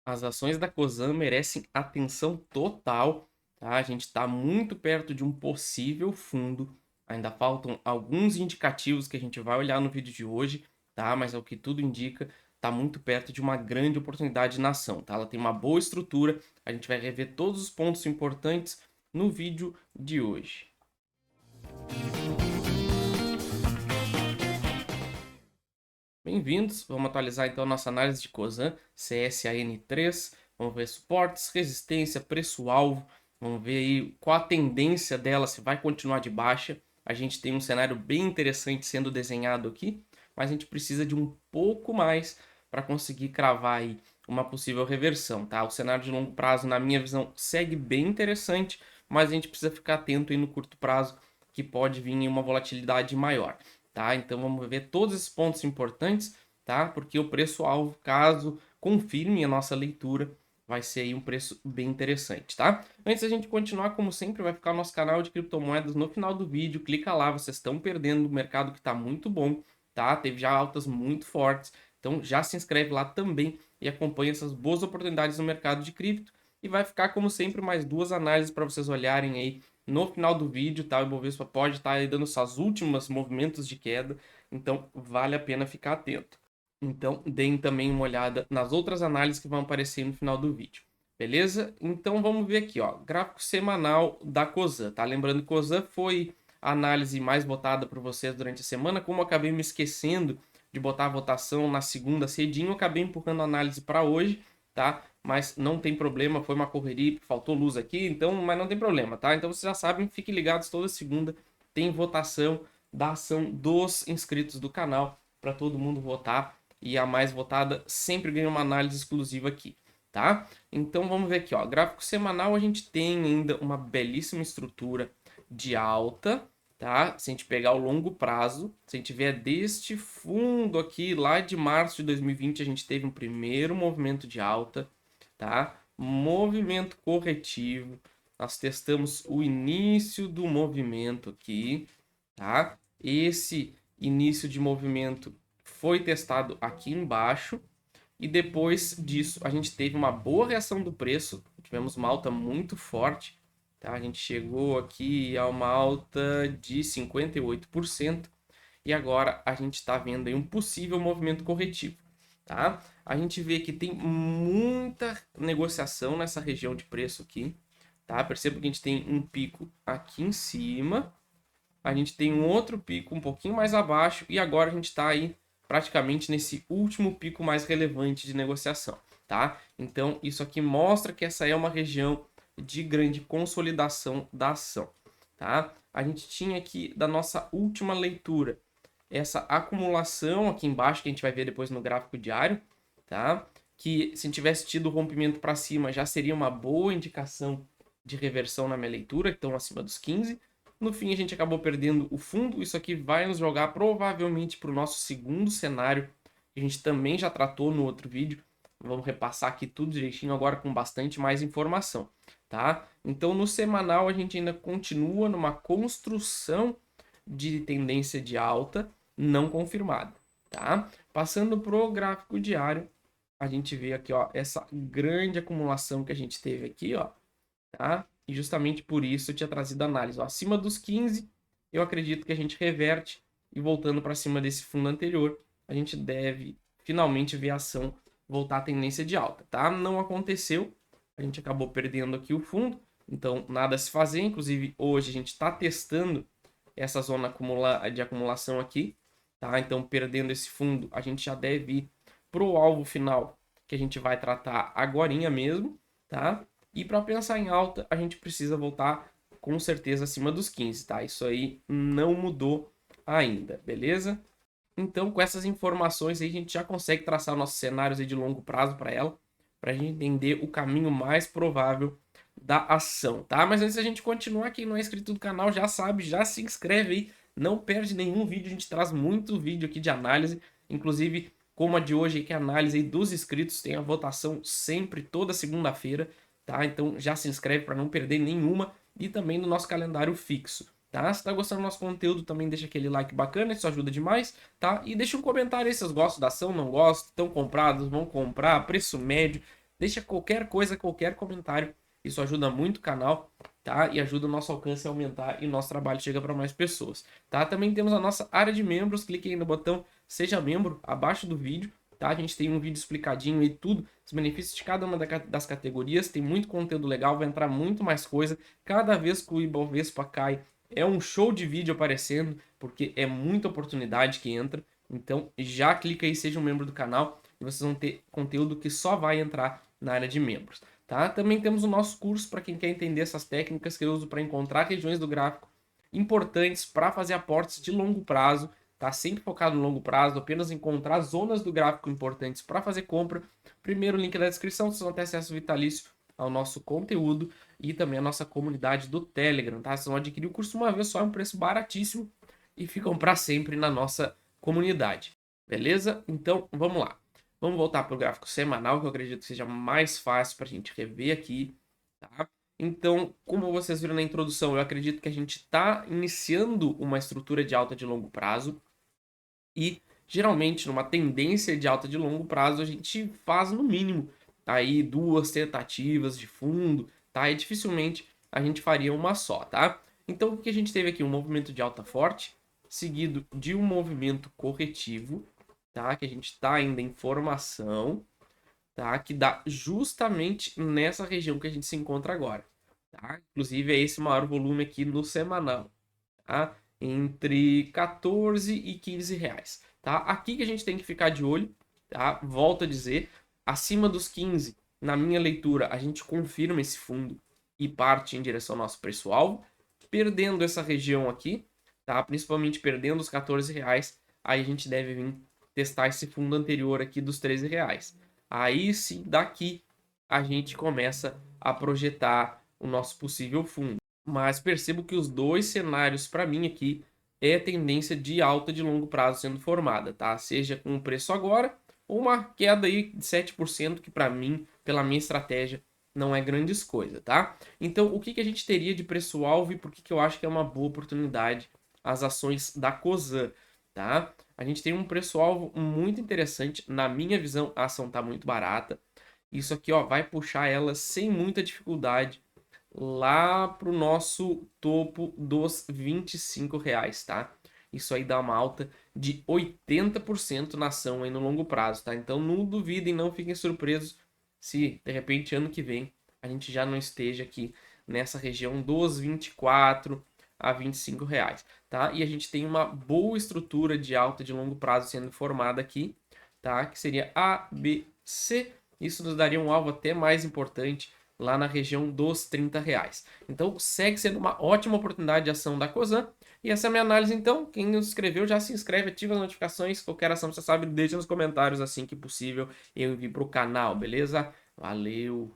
As ações da Cosan merecem atenção total, tá? A gente está muito perto de um possível fundo. Ainda faltam alguns indicativos que a gente vai olhar no vídeo de hoje, tá? Mas é o que tudo indica, está muito perto de uma grande oportunidade na ação, tá? Ela tem uma boa estrutura, a gente vai rever todos os pontos importantes no vídeo de hoje. Bem-vindos, vamos atualizar então nossa análise de Cosan, CSAN3, vamos ver suportes, resistência, preço-alvo, vamos ver aí qual a tendência dela, se vai continuar de baixa. A gente tem um cenário bem interessante sendo desenhado aqui, mas a gente precisa de um pouco mais para conseguir cravar aí uma possível reversão, tá? O cenário de longo prazo, na minha visão, segue bem interessante, mas a gente precisa ficar atento aí no curto prazo, que pode vir em uma volatilidade maior. Tá? Então vamos ver todos esses pontos importantes, tá? Porque o preço-alvo, caso confirme a nossa leitura, vai ser aí um preço bem interessante, tá? Antes da gente continuar, como sempre, vai ficar o nosso canal de criptomoedas no final do vídeo. Clica lá, vocês estão perdendo o mercado que está muito bom, tá? Teve já altas muito fortes, então já se inscreve lá também e acompanha essas boas oportunidades no mercado de cripto. E vai ficar, como sempre, mais duas análises para vocês olharem aí no final do vídeo, tá? O Ibovespa pode estar aí dando seus últimos movimentos de queda, então vale a pena ficar atento. Então, deem também uma olhada nas outras análises que vão aparecer no final do vídeo. Beleza? Então vamos ver aqui, ó, gráfico semanal da Cosan, tá? Lembrando que Cosan foi a análise mais votada por vocês durante a semana, como eu acabei me esquecendo de botar a votação na segunda cedinho, eu acabei empurrando a análise para hoje, tá? Mas não tem problema, foi uma correria, faltou luz aqui, então, mas não tem problema, tá? Então vocês já sabem, fiquem ligados, toda segunda tem votação da ação dos inscritos do canal para todo mundo votar e a mais votada sempre ganha uma análise exclusiva aqui, tá? Então vamos ver aqui, ó, gráfico semanal a gente tem ainda uma belíssima estrutura de alta, tá? Se a gente pegar o longo prazo, se a gente vier deste fundo aqui, lá de março de 2020, a gente teve um primeiro movimento de alta, tá? Movimento corretivo. Nós testamos o início do movimento aqui, tá? Esse início de movimento foi testado aqui embaixo e depois disso a gente teve uma boa reação do preço, tivemos uma alta muito forte, tá? A gente chegou aqui a uma alta de 58% e agora a gente está vendo aí um possível movimento corretivo, tá? A gente vê que tem muita negociação nessa região de preço aqui, tá? Perceba que a gente tem um pico aqui em cima, a gente tem um outro pico um pouquinho mais abaixo e agora a gente está aí praticamente nesse último pico mais relevante de negociação, tá? Então isso aqui mostra que essa é uma região de grande consolidação da ação, tá? A gente tinha aqui da nossa última leitura essa acumulação aqui embaixo que a gente vai ver depois no gráfico diário, tá? Que se tivesse tido rompimento para cima já seria uma boa indicação de reversão na minha leitura, que estão acima dos 15. No fim a gente acabou perdendo o fundo, isso aqui vai nos jogar provavelmente para o nosso segundo cenário, que a gente também já tratou no outro vídeo. Vamos repassar aqui tudo direitinho agora com bastante mais informação, tá? Então no semanal a gente ainda continua numa construção de tendência de alta não confirmada, tá? Passando pro gráfico diário, a gente vê aqui, ó, essa grande acumulação que a gente teve aqui, ó, tá? E justamente por isso eu tinha trazido a análise, ó, acima dos 15, eu acredito que a gente reverte e voltando para cima desse fundo anterior, a gente deve finalmente ver a ação voltar à tendência de alta, tá? Não aconteceu, a gente acabou perdendo aqui o fundo, então nada a se fazer, inclusive hoje a gente está testando essa zona de acumulação aqui, tá? Então, perdendo esse fundo, a gente já deve ir pro alvo final, que a gente vai tratar agorinha mesmo, tá? E para pensar em alta, a gente precisa voltar com certeza acima dos 15, tá? Isso aí não mudou ainda, beleza? Então, com essas informações aí, a gente já consegue traçar nossos cenários aí de longo prazo para ela, para a gente entender o caminho mais provável da ação, tá? Mas antes da gente continuar, quem não é inscrito no canal já sabe, já se inscreve aí, não perde nenhum vídeo, a gente traz muito vídeo aqui de análise, inclusive como a de hoje, que é a análise aí dos inscritos, tem a votação sempre, toda segunda-feira, tá? Então já se inscreve para não perder nenhuma e também no nosso calendário fixo, tá? Se tá gostando do nosso conteúdo, também deixa aquele like bacana, isso ajuda demais, tá? E deixa um comentário aí se vocês gostam da ação, não gostam, estão comprados, vão comprar, preço médio, Deixa qualquer coisa, qualquer comentário. Isso ajuda muito o canal, tá? E ajuda o nosso alcance a aumentar e o nosso trabalho chega para mais pessoas, tá? Também temos a nossa área de membros. Clique aí no botão Seja Membro abaixo do vídeo, tá? A gente tem um vídeo explicadinho e tudo, os benefícios de cada uma das categorias. Tem muito conteúdo legal, vai entrar muito mais coisa. Cada vez que o Ibovespa cai, é um show de vídeo aparecendo, porque é muita oportunidade que entra. Então já clica aí, seja um membro do canal, e vocês vão ter conteúdo que só vai entrar na área de membros, tá? Também temos o nosso curso para quem quer entender essas técnicas que eu uso para encontrar regiões do gráfico importantes para fazer aportes de longo prazo, tá? Sempre focado no longo prazo, apenas encontrar zonas do gráfico importantes para fazer compra. Primeiro link da descrição, vocês vão ter acesso vitalício ao nosso conteúdo e também a nossa comunidade do Telegram, tá? Vocês vão adquirir o curso uma vez só, é um preço baratíssimo e ficam para sempre na nossa comunidade, beleza? Então, vamos lá. Vamos voltar para o gráfico semanal, que eu acredito que seja mais fácil para a gente rever aqui, tá? Então, como vocês viram na introdução, eu acredito que a gente está iniciando uma estrutura de alta de longo prazo e, geralmente, numa tendência de alta de longo prazo, a gente faz, no mínimo, aí 2 tentativas de fundo, tá? E dificilmente a gente faria uma só, tá? Então, o que a gente teve aqui? Um movimento de alta forte, seguido de um movimento corretivo, tá? Que a gente está ainda em formação, tá? Que dá justamente nessa região que a gente se encontra agora, tá? Inclusive é esse maior volume aqui no semanal, tá? Entre 14 e 15 reais, tá? Aqui que a gente tem que ficar de olho, tá? Volto a dizer, acima dos 15, na minha leitura, a gente confirma esse fundo e parte em direção ao nosso preço-alvo, perdendo essa região aqui, tá? Principalmente perdendo os 14 reais, aí a gente deve vir testar esse fundo anterior aqui dos 13 reais. Aí sim, daqui a gente começa a projetar o nosso possível fundo. Mas percebo que os dois cenários para mim aqui é tendência de alta de longo prazo sendo formada, tá? Seja com o preço agora ou uma queda aí de 7% que para mim, pela minha estratégia, não é grandes coisa, tá? Então, o que que a gente teria de preço-alvo e por que que eu acho que é uma boa oportunidade as ações da Cosan, tá? A gente tem um preço-alvo muito interessante, na minha visão, a ação tá muito barata. Isso aqui, ó, vai puxar ela sem muita dificuldade lá pro nosso topo dos 25 reais, tá? Isso aí dá uma alta de 80% na ação aí no longo prazo, tá? Então não duvidem, não fiquem surpresos se de repente ano que vem a gente já não esteja aqui nessa região dos 24 a 25 reais, tá? E a gente tem uma boa estrutura de alta de longo prazo sendo formada aqui, tá? Que seria A, B, C. Isso nos daria um alvo até mais importante lá na região dos 30 reais. Então segue sendo uma ótima oportunidade de ação da Cosan. E essa é a minha análise então. Quem não se inscreveu já se inscreve, ativa as notificações. Qualquer ação você sabe, deixa nos comentários assim que possível eu envio para o canal, beleza? Valeu!